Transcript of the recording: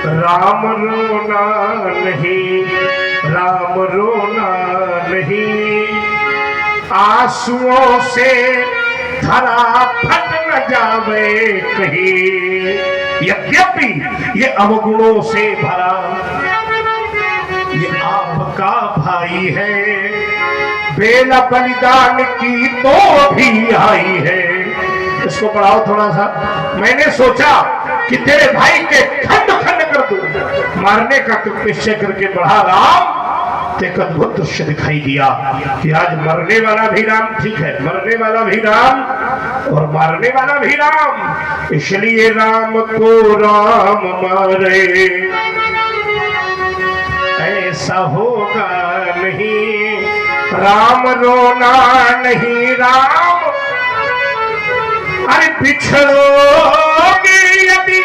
राम रोना नहीं, राम रोना नहीं, आंसुओं से धरा फट न जावे कहीं। यद्यपि ये अवगुणों से भरा ये आपका भाई है, बेला बलिदान की तो भी आई है। इसको पढ़ाओ थोड़ा सा। मैंने सोचा कि तेरे भाई के खंड खंड कर दूं, मारने का तू निश्चय करके बढ़ा राम। एक अद्भुत दृश्य दिखाई दिया कि आज मरने वाला भी राम, ठीक है, मरने वाला भी राम और मारने वाला भी राम। इसलिए राम को राम मारे ऐसा होगा नहीं, राम रोना नहीं, राम अरे पिछड़ोगे यदि